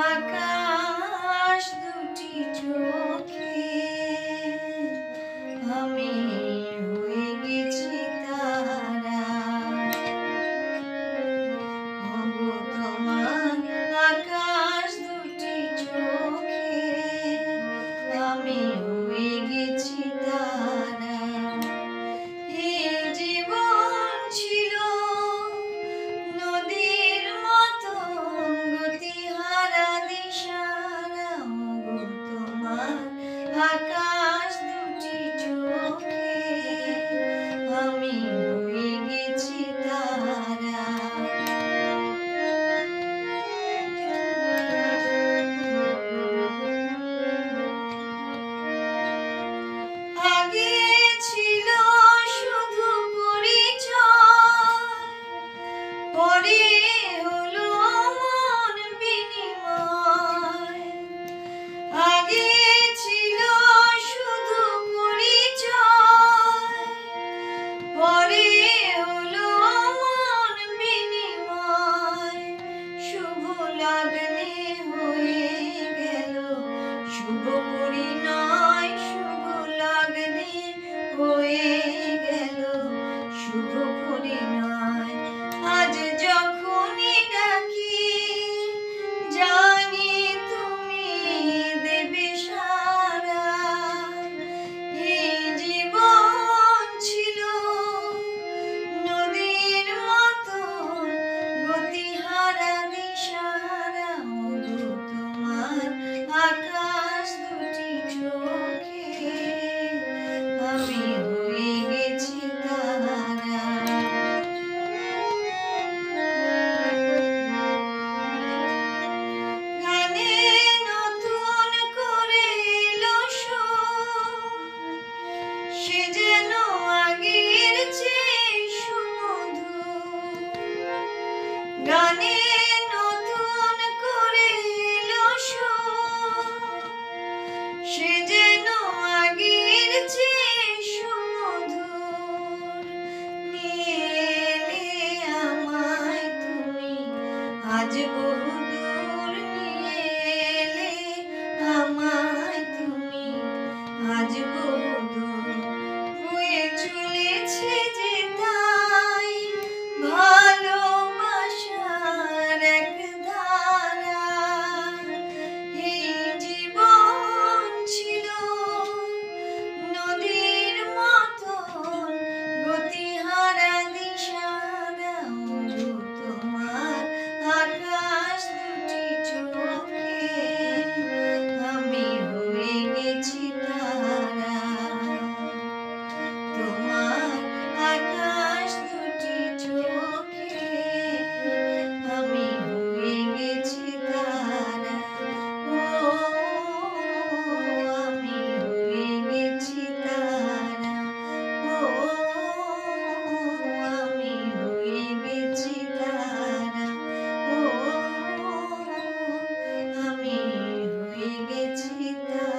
আকাশ দুটি চোখে আমি হয়ে গেছি তারা। ওগো তোমার আকাশ দুটি চোখে আমি হয়ে গেছি তারা। এই জীবন ছিল নদীর মতো গতিহারা দিশারা। ওগো তোমার আকাশ দুটি চোখে আমি হয়ে গেছি তারা। আগে ছিল শুধু পরিচয়, পরে হলো মন বিনিময়। আগে ছিল শুধু পরিচয়, পরে হলো মন বিনিময়। শুভ লগ্নে হয়ে গেল শুভ পরিণয়। শুভ লগ্নে হয়ে গেল শুভ পরিণয়। আজ যখনই ডাকি জানি তুমি দেবে সাড়া। এই জীবন ছিল নদীর মতো গতিহারা দিশারা। ওগো তোমার আকাশ দুটি চোখে আমি হয়ে গেছি তারা। গানে নতুন করে এলো সুর, সে যেন আগের চেয়ে সুমধুর। গানে নতুন করে এলো সুর, সে যেন আগের চেয়ে সুমধুর। নিয়ে এলে আমায় তুমি আজ বহুদূর। নিয়ে এলে আমায় তুমি আজ বহুদূর। বয়ে চলেছে যে তাই ভালোবাসার এক ধারা। এই জীবন ছিল নদীর মতন গতিহারা দিশারা। ওগো তোমার আকাশ দুটি চোখে আমি হয়ে গেছি তারা। তোমার আকাশ দুটি চোখে আমি হয়ে গেছি তারা। ও আমি হয়ে গেছি তারা। ও আমি হয়ে গেছি তারা। ও আমি হয়ে গেছি তারা।